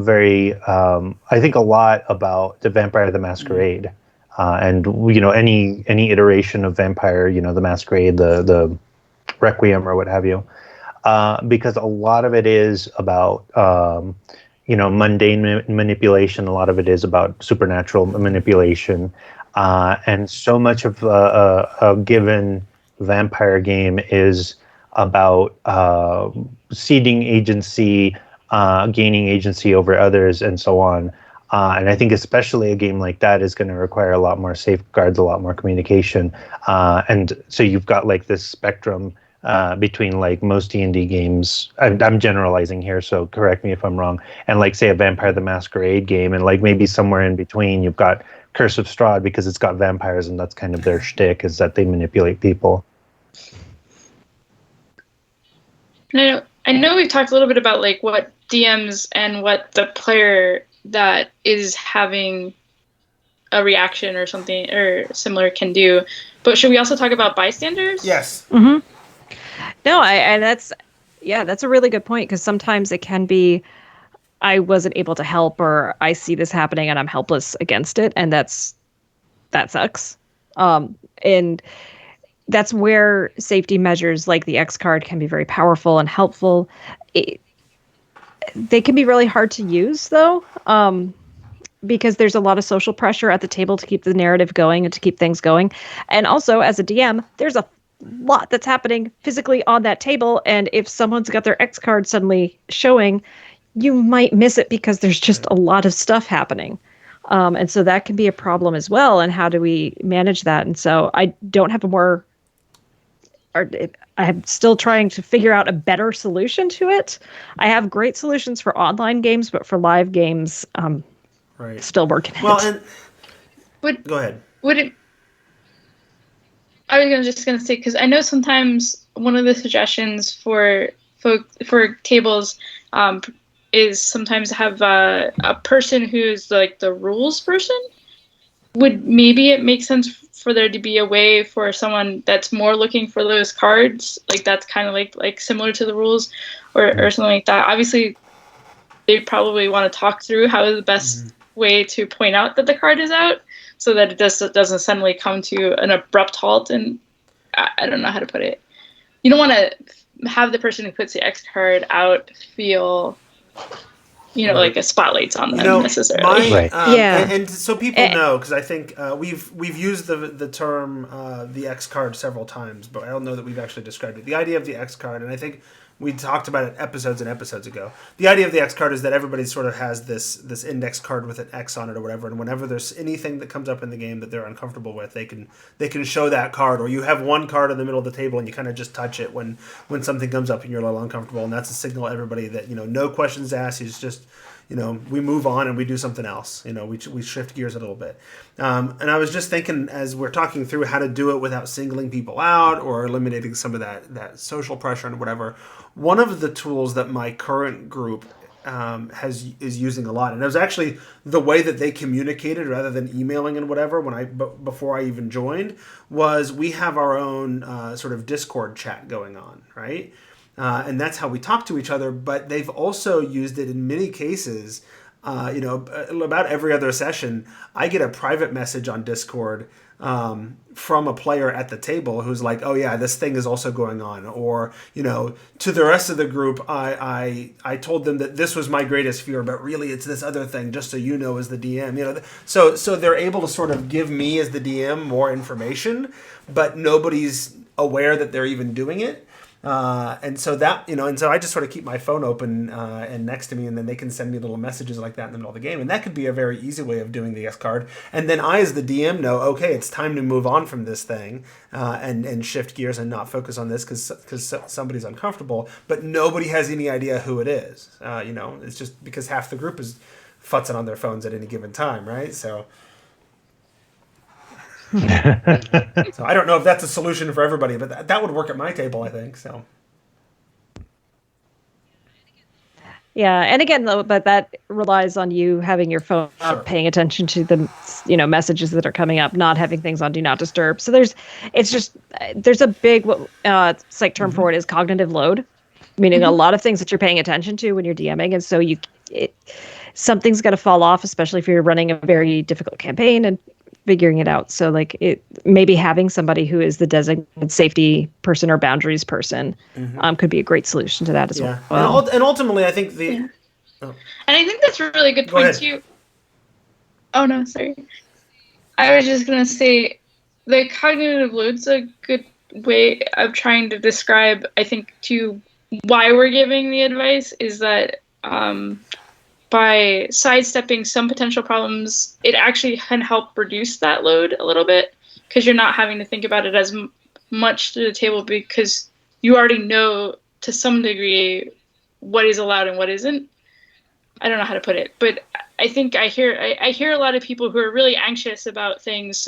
think a lot about the Vampire the Masquerade, and any iteration of Vampire, the Masquerade, the Requiem, or what have you, because a lot of it is about mundane manipulation. A lot of it is about supernatural manipulation. And so much of a given vampire game is about ceding agency, gaining agency over others, and so on. And I think especially a game like that is going to require a lot more safeguards, a lot more communication. And so you've got, like, this spectrum between, like, most D&D games. I'm generalizing here, so correct me if I'm wrong. And, like, say a Vampire the Masquerade game, and, like, maybe somewhere in between you've got Curse of Strahd, because it's got vampires and that's kind of their shtick, is that they manipulate people. I know we've talked a little bit about, like, what DMs and what the player that is having a reaction or something or similar can do. But should we also talk about bystanders? Yes. No, and that's a really good point, because sometimes it can be I wasn't able to help, or I see this happening and I'm helpless against it, and that sucks. And that's where safety measures like the X card can be very powerful and helpful. They can be really hard to use, though, because there's a lot of social pressure at the table to keep the narrative going and to keep things going. And also, as a DM, there's a lot that's happening physically on that table. And if someone's got their X card suddenly showing, you might miss it because there's just a lot of stuff happening. And so that can be a problem as well. And how do we manage that? And so I don't have I'm still trying to figure out a better solution to it. I have great solutions for online games, but for live games, Right. still working Well, it. And go ahead. would it? I was just gonna say, because I know sometimes one of the suggestions for tables is sometimes have a person who's like the rules person. Would maybe it make sense for there to be a way for someone that's more looking for those cards, like that's kind of like similar to the rules, or something like that. Obviously, they probably want to talk through how is the best way to point out that the card is out, so that it doesn't suddenly come to an abrupt halt. And I don't know how to put it. You don't want to have the person who puts the X card out feel, like a spotlight's on them necessarily. And so people know, because I think we've used the term the X card several times, but I don't know that we've actually described it. The idea of the X card, and I think we talked about it episodes and episodes ago. The idea of the X card is that everybody sort of has this index card with an X on it or whatever, and whenever there's anything that comes up in the game that they're uncomfortable with, they can show that card. Or you have one card in the middle of the table and you kind of just touch it when something comes up and you're a little uncomfortable, and that's a signal to everybody that no questions asked. It's just we move on and we do something else. We shift gears a little bit. And I was just thinking, as we're talking through how to do it without singling people out or eliminating some of that social pressure and whatever, one of the tools that my current group is using a lot, and it was actually the way that they communicated rather than emailing and whatever before I even joined, was we have our own sort of Discord chat going on, right? And that's how we talk to each other. But they've also used it in many cases. About every other session, I get a private message on Discord from a player at the table who's like, "Oh yeah, this thing is also going on," or to the rest of the group, I told them that this was my greatest fear, but really it's this other thing. Just so you know, as the DM, so they're able to sort of give me as the DM more information, but nobody's aware that they're even doing it. And so I just sort of keep my phone open and next to me, and then they can send me little messages like that in the middle of the game, and that could be a very easy way of doing the X card. And then I, as the DM, know, okay, it's time to move on from this thing and shift gears and not focus on this because somebody's uncomfortable, but nobody has any idea who it is. It's just because half the group is futzing on their phones at any given time, right? So I don't know if that's a solution for everybody, but that would work at my table, I think. So. Yeah, and again, though, but that relies on you having your phone up, paying attention to the messages that are coming up, not having things on Do Not Disturb. So there's a big psych term for it is cognitive load, meaning a lot of things that you're paying attention to when you're DMing, and so something's got to fall off, especially if you're running a very difficult campaign and figuring it out. So maybe having somebody who is the designated safety person or boundaries person could be a great solution to that as well. And ultimately, I think And I think that's a really good point too. Oh no, sorry. I was just gonna say the cognitive load's a good way of trying to describe, I think, to why we're giving the advice is that by sidestepping some potential problems, it actually can help reduce that load a little bit, because you're not having to think about it as much to the table, because you already know to some degree what is allowed and what isn't. I don't know how to put it, but I think I hear a lot of people who are really anxious about things,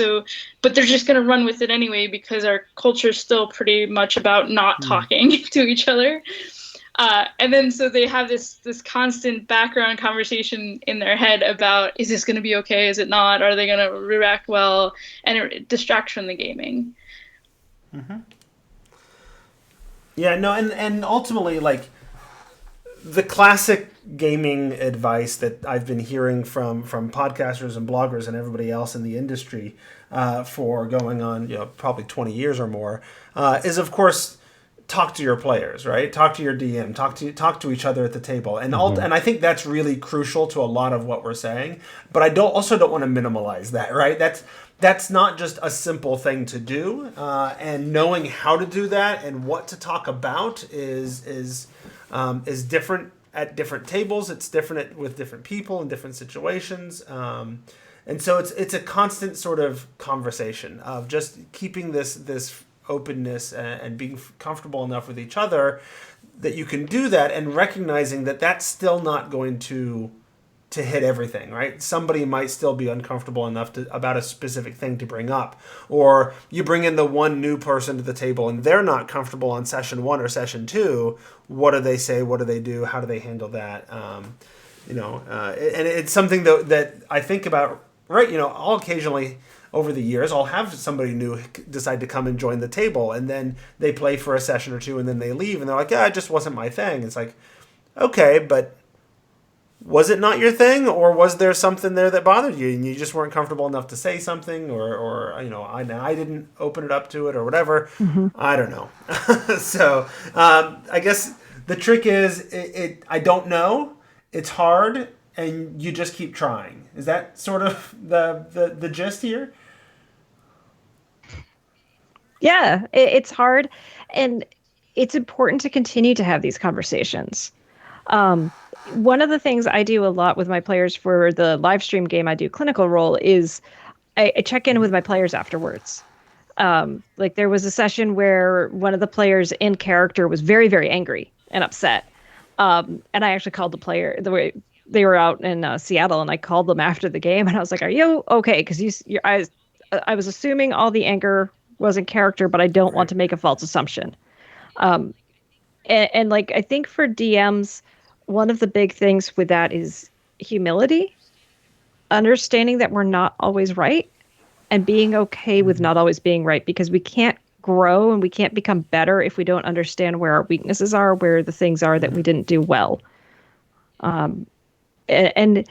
but they're just going to run with it anyway because our culture is still pretty much about not talking to each other. And then so they have this constant background conversation in their head about, is this going to be okay? Is it not? Are they going to react well? And it distracts from the gaming. Mm-hmm. Yeah, no, and ultimately, like, the classic gaming advice that I've been hearing from podcasters and bloggers and everybody else in the industry for going on, probably 20 years or more, is, of course, talk to your players, right? Talk to your DM, talk to each other at the table, and and I think that's really crucial to a lot of what we're saying. But I also don't want to minimalize that, right? That's not just a simple thing to do, and knowing how to do that and what to talk about is different at different tables. It's different with different people in different situations, and so it's a constant sort of conversation of just keeping this openness and being comfortable enough with each other that you can do that, and recognizing that that's still not going to hit everything, right? Somebody might still be uncomfortable enough about a specific thing to bring up, or you bring in the one new person to the table and they're not comfortable on session 1 or session 2. What do they say? What do they do? How do they handle that? And it's something that I think about, right? I'll occasionally over the years, I'll have somebody new decide to come and join the table, and then they play for a session or two and then they leave and they're like, yeah, it just wasn't my thing. It's like, okay, but was it not your thing, or was there something there that bothered you and you just weren't comfortable enough to say something, or I didn't open it up to it or whatever? Mm-hmm. I don't know. So I guess the trick is I don't know. It's hard, and you just keep trying. Is that sort of the gist here? Yeah, it's hard, and it's important to continue to have these conversations. One of the things I do a lot with my players for the live stream game I do, Clinical Role, is I check in with my players afterwards. Like there was a session where one of the players in character was very, very angry and upset. And I actually called the player the way they were out in Seattle, and I called them after the game and I was like, "Are you okay? Because I was assuming all the anger was in character, but I don't want to make a false assumption." And like I think for DMs, one of the big things with that is humility, understanding that we're not always right, and being okay with not always being right, because we can't grow and we can't become better if we don't understand where our weaknesses are, where the things are that we didn't do well. And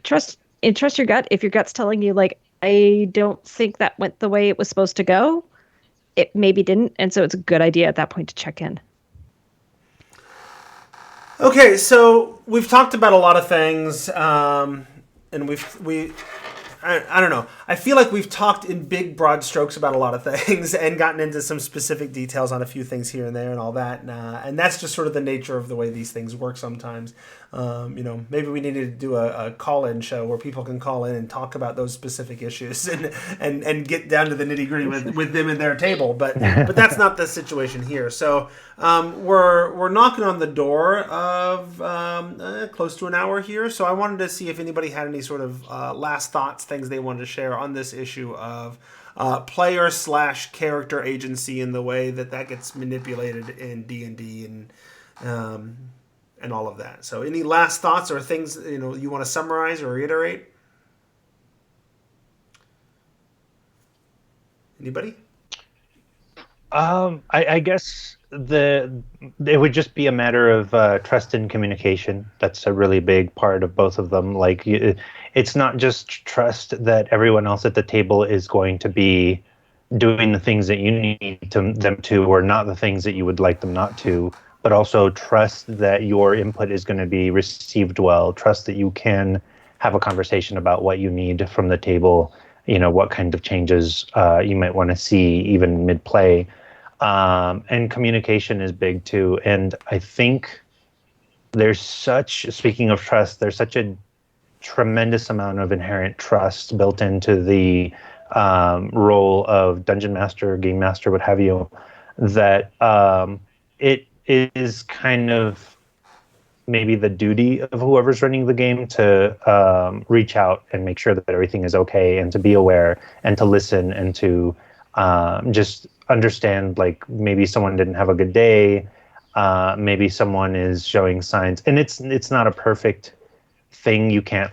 trust your gut. If your gut's telling you, like, I don't think that went the way it was supposed to go, it maybe didn't. And so it's a good idea at that point to check in. Okay, so we've talked about a lot of things, and I don't know. I feel like we've talked in big, broad strokes about a lot of things and gotten into some specific details on a few things here and there and all that. And that's just sort of the nature of the way these things work sometimes. Maybe we needed to do a call-in show where people can call in and talk about those specific issues and get down to the nitty-gritty with them and their table. But that's not the situation here. So we're knocking on the door of close to an hour here. So I wanted to see if anybody had any sort of last thoughts, things they wanted to share on this issue of player/character agency and the way that gets manipulated in D&D and all of that. So any last thoughts or things you want to summarize or reiterate? Anybody? I guess it would just be a matter of trust and communication. That's a really big part of both of them. Like it's not just trust that everyone else at the table is going to be doing the things that you need them to, or not the things that you would like them not to, but also trust that your input is going to be received well. Trust that you can have a conversation about what you need from the table, what kind of changes you might want to see even mid-play. And communication is big too. And I think speaking of trust, there's such a tremendous amount of inherent trust built into the role of dungeon master, game master, what have you, that it is kind of maybe the duty of whoever's running the game to reach out and make sure that everything is okay, and to be aware and to listen and to just understand, like maybe someone didn't have a good day, maybe someone is showing signs, and it's not a perfect thing. You can't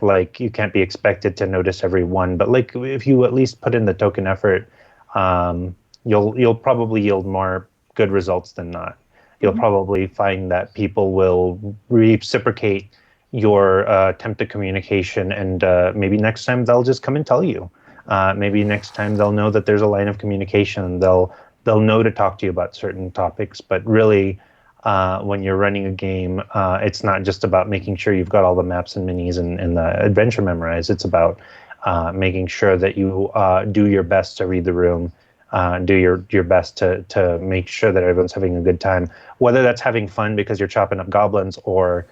be expected to notice every one, but like if you at least put in the token effort, you'll probably yield more good results than not. You'll probably find that people will reciprocate your attempt at communication, and maybe next time they'll just come and tell you. Maybe next time they'll know that there's a line of communication. They'll know to talk to you about certain topics. But really, when you're running a game, it's not just about making sure you've got all the maps and minis and the adventure memorized. It's about making sure that you do your best to read the room, do your best to make sure that everyone's having a good time, whether that's having fun because you're chopping up goblins, or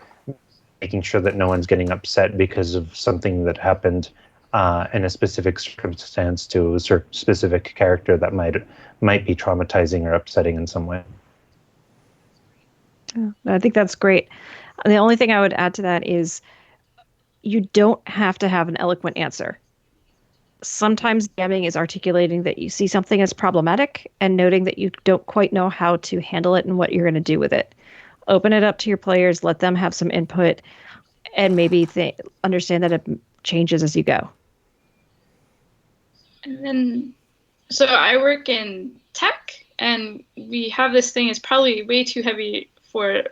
making sure that no one's getting upset because of something that happened in a specific circumstance to a specific character that might be traumatizing or upsetting in some way. Yeah, I think that's great. The only thing I would add to that is you don't have to have an eloquent answer. Sometimes DMing is articulating that you see something as problematic and noting that you don't quite know how to handle it and what you're going to do with it. Open it up to your players, let them have some input, and maybe understand that it changes as you go. And then, so I work in tech, and we have this thing. It's probably way too heavy for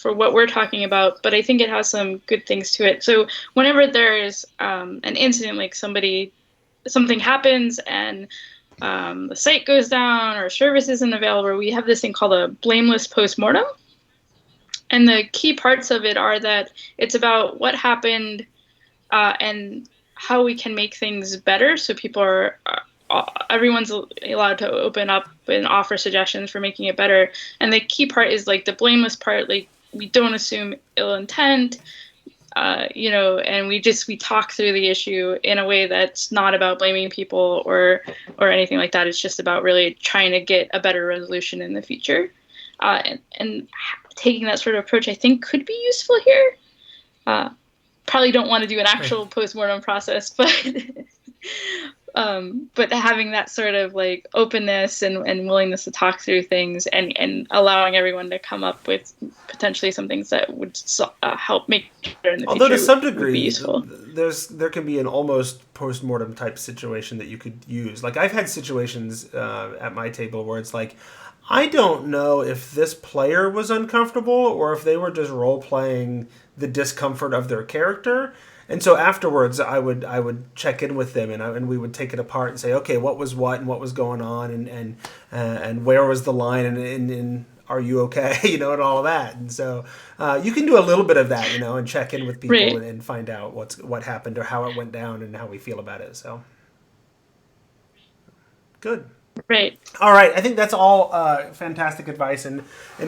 what we're talking about, but I think it has some good things to it. So whenever there's an incident, like something happens and the site goes down or service isn't available, we have this thing called a blameless postmortem. And the key parts of it are that it's about what happened and how we can make things better. So everyone's allowed to open up and offer suggestions for making it better. And the key part is like the blameless part, like we don't assume ill intent, and we talk through the issue in a way that's not about blaming people or anything like that. It's just about really trying to get a better resolution in the future. And taking that sort of approach, I think, could be useful here. Probably don't want to do an actual postmortem process, but having that sort of like openness and willingness to talk through things and allowing everyone to come up with potentially some things that would help make it better in the Although future. to some degree, useful. there can be an almost postmortem type situation that you could use. Like I've had situations at my table where it's like, I don't know if this player was uncomfortable or if they were just role playing the discomfort of their character. And so afterwards, I would check in with them, and we would take it apart and say, okay, what was what and what was going on, and where was the line, and are you okay, and all of that. And so you can do a little bit of that, and check in with people Right. and find out what happened or how it went down and how we feel about it. So good. Right. All right, I think that's all fantastic advice and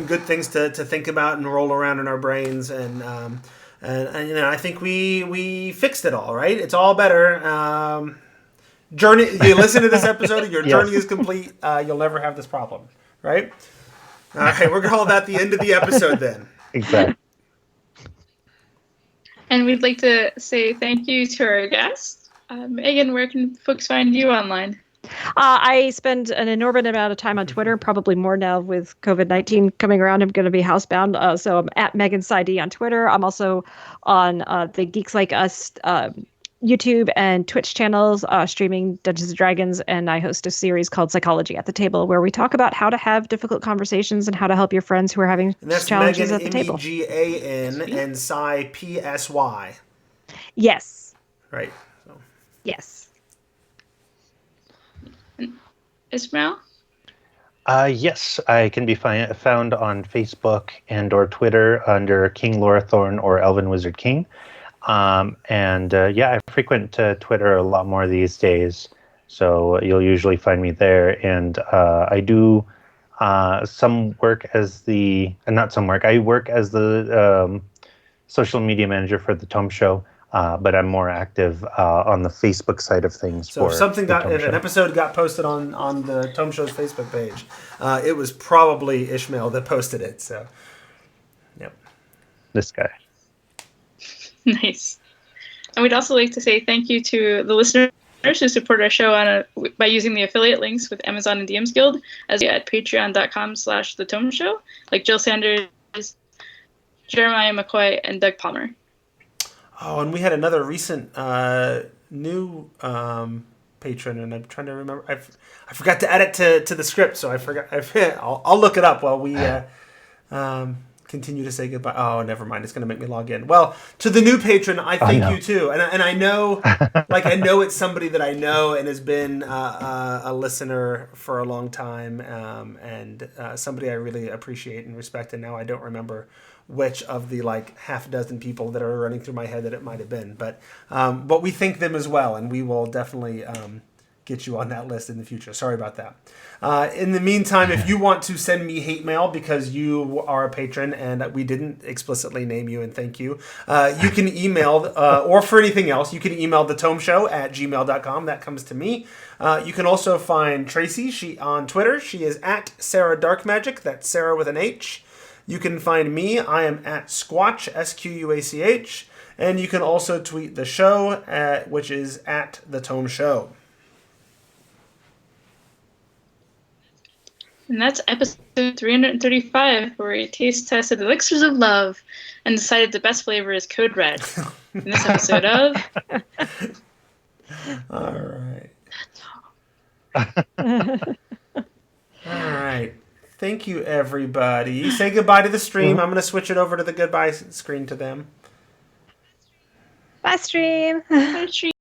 good things to think about and roll around in our brains, and I think we fixed it all, right? It's all better. Journey. You listen to this episode, your Yes. journey is complete. You'll never have this problem, right? All right, we're gonna call that the end of the episode then. Exactly. And we'd like to say thank you to our guest. Megan, where can folks find you online? I spend an inordinate amount of time on Twitter, probably more now with COVID-19 coming around. I'm going to be housebound. So I'm at Megan Sidey on Twitter. I'm also on the Geeks Like Us YouTube and Twitch channels, streaming Dungeons & Dragons. And I host a series called Psychology at the Table, where we talk about how to have difficult conversations and how to help your friends who are having And that's challenges Megan, at the table. Megan, and Psy, Psy. Yes. Right. So. Yes. Ismail? Yes, I can be found on Facebook and or Twitter under King Lorathorn or Elven Wizard King. I frequent Twitter a lot more these days, so you'll usually find me there. And I do some work as I work as the social media manager for the Tome Show. But I'm more active on the Facebook side of things. So if an episode got posted on the Tome Show's Facebook page, it was probably Ishmael that posted it. So, yep. This guy. Nice. And we'd also like to say thank you to the listeners who support our show by using the affiliate links with Amazon and DMs Guild as at patreon.com/The Tome Show, like Jill Sanders, Jeremiah McCoy, and Doug Palmer. Oh, and we had another recent new patron, and I'm trying to remember. I forgot to add it to the script, so I forgot. I'll look it up while we continue to say goodbye. Oh, never mind. It's going to make me log in. Well, to the new patron, I thank you too, and I know, like I know it's somebody that I know and has been a listener for a long time, and somebody I really appreciate and respect. And now I don't remember which of the like half dozen people that are running through my head that it might have been, but we thank them as well, and we will definitely get you on that list in the future. Sorry about that. In the meantime, if you want to send me hate mail because you are a patron and we didn't explicitly name you and thank you, you can email, or for anything else, you can email thetomeshow@gmail.com. That comes to me. You can also find Tracy on Twitter. She is at Sarah Darkmagic. That's Sarah with an H. You can find me. I am at Squatch, SQUACH. And you can also tweet the show, which is at The Tome Show. And that's episode 335, where we taste tested elixirs of love and decided the best flavor is Code Red. In this episode of... All right. All right. Thank you, everybody. Say goodbye to the stream. I'm going to switch it over to the goodbye screen to them. Bye, stream. Bye, stream.